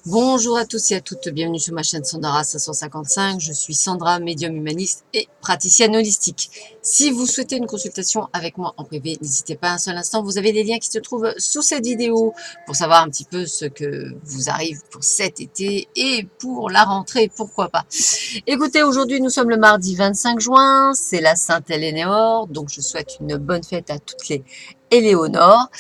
Bonjour à tous et à toutes, bienvenue sur ma chaîne Sandara 555. Je suis Sandra, médium humaniste et praticienne holistique. Si vous souhaitez une consultation avec moi en privé, n'hésitez pas un seul instant. Vous avez les liens qui se trouvent sous cette vidéo pour savoir un petit peu ce que vous arrive pour cet été et pour la rentrée, pourquoi pas. Écoutez, aujourd'hui nous sommes le mardi 25 juin, c'est la Sainte-Éléonore, donc je souhaite une bonne fête à toutes les Éléonore,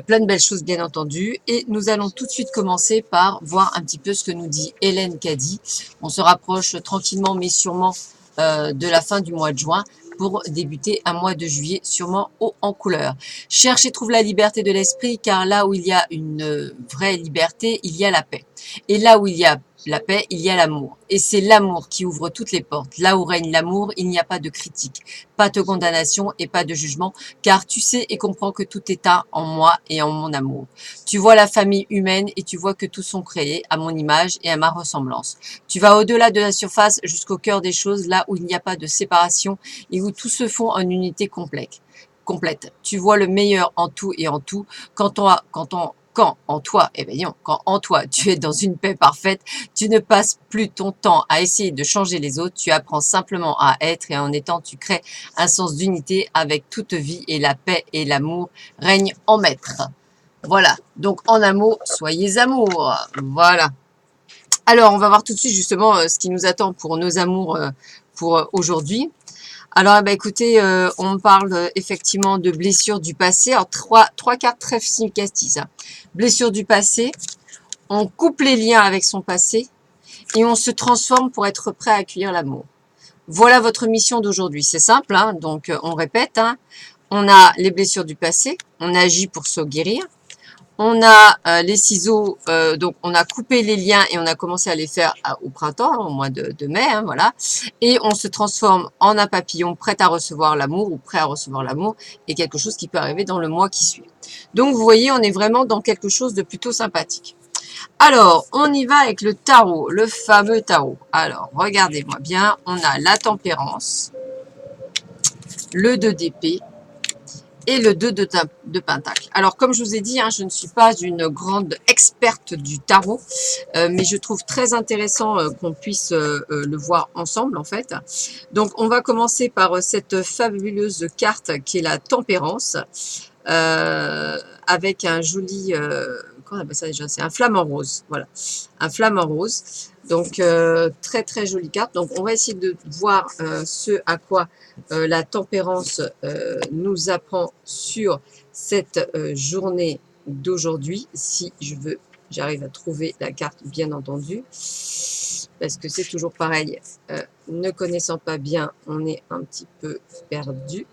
plein de belles choses bien entendu, et nous allons tout de suite commencer par voir un petit peu ce que nous dit Hélène Caddy. On se rapproche tranquillement mais sûrement de la fin du mois de juin pour débuter un mois de juillet sûrement haut en couleur. Cherche et trouve la liberté de l'esprit, car là où il y a une vraie liberté, il y a la paix. Et là où il y a la paix, il y a l'amour. Et c'est l'amour qui ouvre toutes les portes. Là où règne l'amour, il n'y a pas de critique, pas de condamnation et pas de jugement, car tu sais et comprends que tout est un en moi et en mon amour. Tu vois la famille humaine et tu vois que tous sont créés à mon image et à ma ressemblance. Tu vas au-delà de la surface jusqu'au cœur des choses, là où il n'y a pas de séparation et où tout se fond en unité complète. Tu vois le meilleur en tout et en tout. Quand en toi, quand en toi tu es dans une paix parfaite, tu ne passes plus ton temps à essayer de changer les autres, tu apprends simplement à être et en étant tu crées un sens d'unité avec toute vie et la paix et l'amour règnent en maître. Voilà, donc en un mot, soyez amour. Voilà. Alors, on va voir tout de suite justement ce qui nous attend pour nos amours pour aujourd'hui. Alors, écoutez, on me parle effectivement de blessures du passé. Alors, trois cartes très significatives. Blessures du passé, on coupe les liens avec son passé et on se transforme pour être prêt à accueillir l'amour. Voilà votre mission d'aujourd'hui. C'est simple, hein, donc on répète. Hein, on a les blessures du passé, on agit pour se guérir. On a les ciseaux, donc on a coupé les liens et on a commencé à les faire au printemps, hein, au mois de mai, hein, voilà. Et on se transforme en un papillon prêt à recevoir l'amour ou prêt à recevoir l'amour et quelque chose qui peut arriver dans le mois qui suit. Donc vous voyez, on est vraiment dans quelque chose de plutôt sympathique. Alors, on y va avec le tarot, le fameux tarot. Alors, regardez-moi bien, on a la tempérance, le 2 d'épée, et le 2 de pentacle. Alors, comme je vous ai dit, hein, je ne suis pas une grande experte du tarot, mais je trouve très intéressant qu'on puisse le voir ensemble, en fait. Donc, on va commencer par cette fabuleuse carte qui est la tempérance, avec un joli... comment on appelle ça déjà? C'est un flamant rose, voilà. Un flamant rose. Donc, très très jolie carte. Donc, on va essayer de voir ce à quoi la tempérance nous apprend sur cette journée d'aujourd'hui. Si j'arrive à trouver la carte, bien entendu. Parce que c'est toujours pareil. Ne connaissant pas bien, on est un petit peu perdu.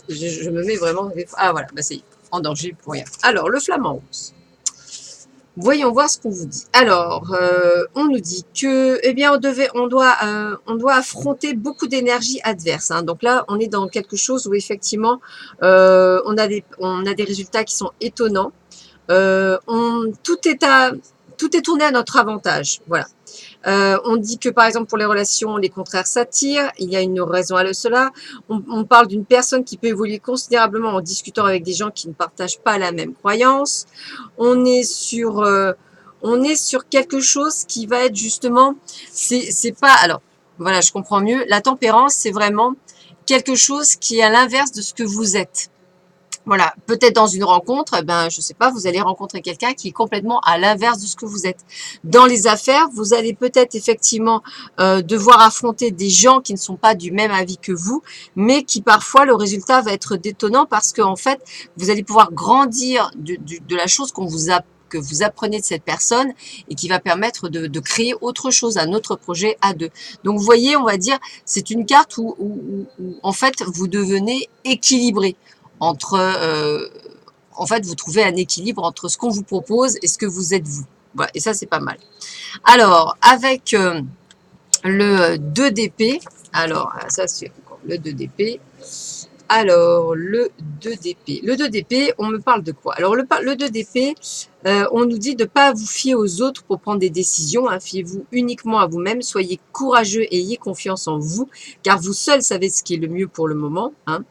Je me mets vraiment... Ah voilà, c'est en danger pour rien. Alors, le flamant rose. Voyons voir ce qu'on vous dit. Alors, on nous dit que, eh bien, on doit affronter beaucoup d'énergie adverse. Hein. Donc là, on est dans quelque chose où effectivement, on a des résultats qui sont étonnants. Tout est tourné à notre avantage. Voilà. On dit que par exemple pour les relations, les contraires s'attirent, il y a une raison à cela. On parle d'une personne qui peut évoluer considérablement en discutant avec des gens qui ne partagent pas la même croyance. On est sur quelque chose qui va être justement, c'est pas, alors voilà, je comprends mieux, la tempérance c'est vraiment quelque chose qui est à l'inverse de ce que vous êtes. Voilà, peut-être dans une rencontre, je sais pas, vous allez rencontrer quelqu'un qui est complètement à l'inverse de ce que vous êtes. Dans les affaires, vous allez peut-être effectivement devoir affronter des gens qui ne sont pas du même avis que vous, mais qui parfois le résultat va être détonnant parce qu'en fait, vous allez pouvoir grandir de la chose que vous apprenez de cette personne et qui va permettre de créer autre chose, un autre projet à deux. Donc vous voyez, on va dire, c'est une carte où en fait, vous devenez équilibré entre, en fait, vous trouvez un équilibre entre ce qu'on vous propose et ce que vous êtes vous. Voilà, et ça, c'est pas mal. Alors, avec le 2 d'épée, alors, ça, c'est encore le 2 d'épée. Alors, le 2 d'épée. Le 2 d'épée, on me parle de quoi? Alors, le 2 d'épée, on nous dit de ne pas vous fier aux autres pour prendre des décisions. Hein. Fiez-vous uniquement à vous-même. Soyez courageux et ayez confiance en vous, car vous seul savez ce qui est le mieux pour le moment. Hein.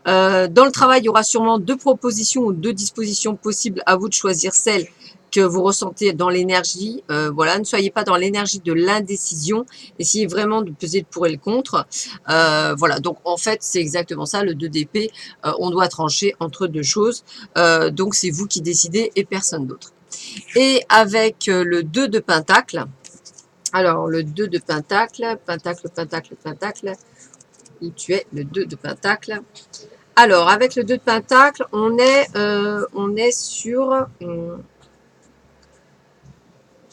Dans le travail, il y aura sûrement 2 propositions ou 2 dispositions possibles. À vous de choisir celle que vous ressentez dans l'énergie. Voilà, ne soyez pas dans l'énergie de l'indécision. Essayez vraiment de peser le pour et le contre. Voilà, donc en fait, c'est exactement ça, le 2 d'épée. On doit trancher entre deux choses. Donc, c'est vous qui décidez et personne d'autre. Et avec le 2 de pentacle, alors le 2 de pentacle, pentacle, où tu es, le 2 de pentacle. Alors, avec le 2 de pentacle, on est sur...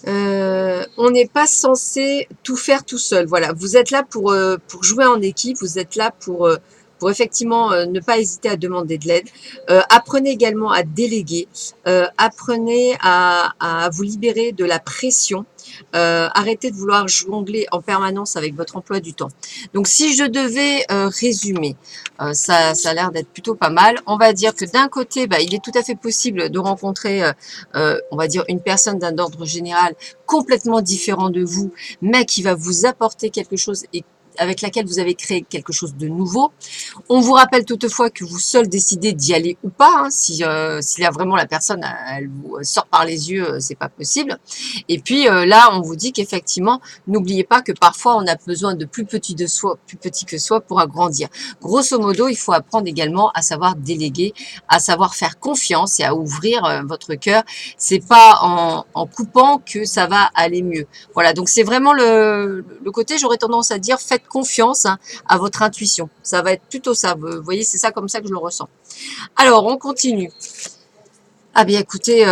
on n'est pas censé tout faire tout seul. Voilà, vous êtes là pour jouer en équipe, vous êtes là pour effectivement ne pas hésiter à demander de l'aide. Apprenez également à déléguer, apprenez à vous libérer de la pression. Arrêtez de vouloir jongler en permanence avec votre emploi du temps. Donc, si je devais résumer, ça a l'air d'être plutôt pas mal. On va dire que d'un côté, il est tout à fait possible de rencontrer, on va dire, une personne d'un ordre général complètement différent de vous, mais qui va vous apporter quelque chose et avec laquelle vous avez créé quelque chose de nouveau. On vous rappelle toutefois que vous seul décidez d'y aller ou pas. Hein, si y a vraiment la personne, elle vous sort par les yeux, c'est pas possible. Et puis là, on vous dit qu'effectivement, n'oubliez pas que parfois on a besoin de plus petit que soi pour agrandir. Grosso modo, il faut apprendre également à savoir déléguer, à savoir faire confiance et à ouvrir votre cœur. C'est pas en coupant que ça va aller mieux. Voilà, donc c'est vraiment le côté, j'aurais tendance à dire, faites confiance à votre intuition. Ça va être plutôt ça. Vous voyez, c'est ça comme ça que je le ressens. Alors, on continue. Ah bien écoutez,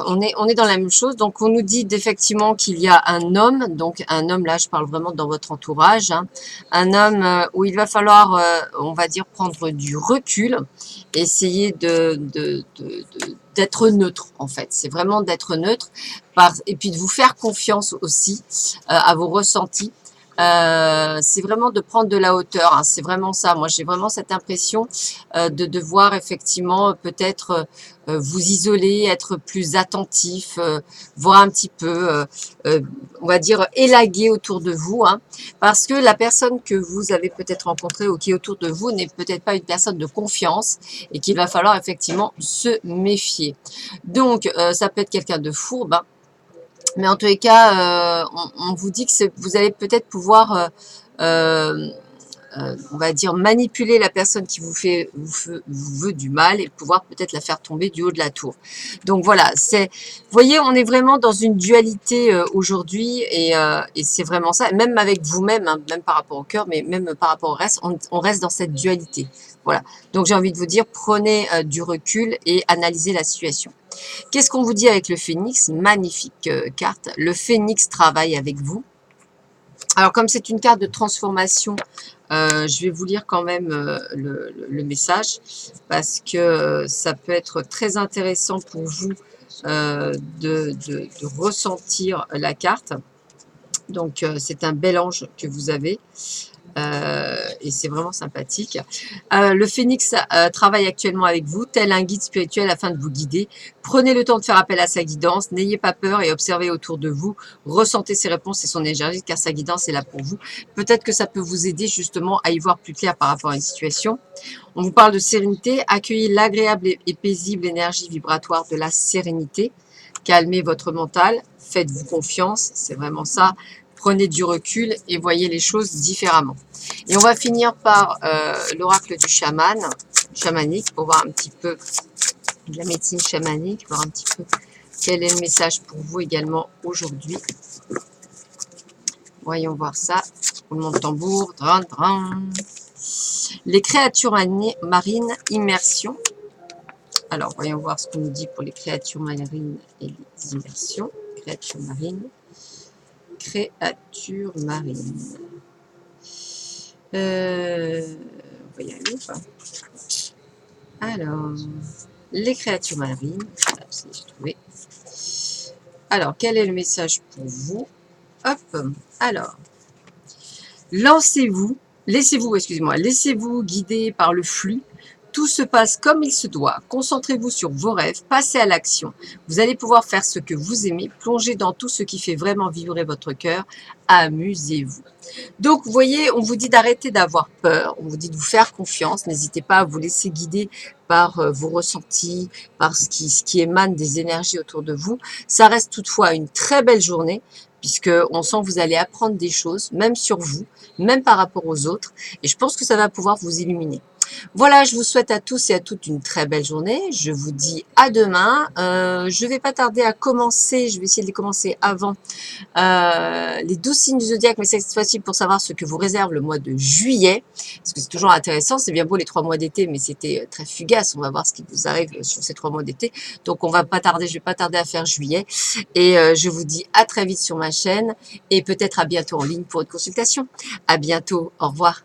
on est dans la même chose. Donc on nous dit effectivement qu'il y a un homme, donc un homme là, je parle vraiment dans votre entourage, hein, un homme où il va falloir, on va dire, prendre du recul, essayer d'être neutre en fait. C'est vraiment d'être neutre et puis de vous faire confiance aussi à vos ressentis. C'est vraiment de prendre de la hauteur, hein, c'est vraiment ça. Moi, j'ai vraiment cette impression de devoir effectivement peut-être vous isoler, être plus attentif, voir un petit peu, on va dire, élaguer autour de vous, hein, parce que la personne que vous avez peut-être rencontrée ou qui est autour de vous n'est peut-être pas une personne de confiance et qu'il va falloir effectivement se méfier. Donc, ça peut être quelqu'un de fourbe, hein, mais en tous les cas, on vous dit que vous allez peut-être pouvoir, on va dire, manipuler la personne qui vous veut du mal et pouvoir peut-être la faire tomber du haut de la tour. Donc voilà, vous voyez, on est vraiment dans une dualité aujourd'hui et c'est vraiment ça. Même avec vous-même, hein, même par rapport au cœur, mais même par rapport au reste, on reste dans cette dualité. Voilà. Donc j'ai envie de vous dire, prenez du recul et analysez la situation. Qu'est-ce qu'on vous dit avec le phénix? Magnifique carte. Le phénix travaille avec vous. Alors, comme c'est une carte de transformation, je vais vous lire quand même le message parce que ça peut être très intéressant pour vous de ressentir la carte. Donc, c'est un bel ange que vous avez. Et c'est vraiment sympathique. Le phénix travaille actuellement avec vous, tel un guide spirituel afin de vous guider. Prenez le temps de faire appel à sa guidance, n'ayez pas peur et observez autour de vous. Ressentez ses réponses et son énergie car sa guidance est là pour vous. Peut-être que ça peut vous aider justement à y voir plus clair par rapport à une situation. On vous parle de sérénité, accueillez l'agréable et paisible énergie vibratoire de la sérénité. Calmez votre mental, faites-vous confiance, c'est vraiment ça. Prenez du recul et voyez les choses différemment. Et on va finir par l'oracle du chaman, chamanique, pour voir un petit peu de la médecine chamanique, voir un petit peu quel est le message pour vous également aujourd'hui. Voyons voir ça. Roulement de tambour. Dran, dran. Les créatures marines, immersion. Alors, voyons voir ce qu'on nous dit pour les créatures marines et les immersions. Créatures marines. Créatures marines. On va y aller ou pas? Alors, les créatures marines. Voilà, j'ai trouvé. Alors, quel est le message pour vous? Hop. Alors, laissez-vous guider par le flux. Tout se passe comme il se doit. Concentrez-vous sur vos rêves, passez à l'action. Vous allez pouvoir faire ce que vous aimez, plonger dans tout ce qui fait vraiment vibrer votre cœur. Amusez-vous. Donc, vous voyez, on vous dit d'arrêter d'avoir peur, on vous dit de vous faire confiance. N'hésitez pas à vous laisser guider par vos ressentis, par ce qui émane des énergies autour de vous. Ça reste toutefois une très belle journée, puisqu'on sent que vous allez apprendre des choses, même sur vous, même par rapport aux autres. Et je pense que ça va pouvoir vous illuminer. Voilà, je vous souhaite à tous et à toutes une très belle journée. Je vous dis à demain. Je ne vais pas tarder à commencer, je vais essayer de les commencer avant les 12 signes du zodiaque, mais cette fois-ci pour savoir ce que vous réserve le mois de juillet, parce que c'est toujours intéressant, c'est bien beau les 3 mois d'été, mais c'était très fugace, on va voir ce qui vous arrive sur ces 3 mois d'été, donc on va pas tarder, je vais pas tarder à faire juillet, et je vous dis à très vite sur ma chaîne, et peut-être à bientôt en ligne pour une consultation. À bientôt, au revoir.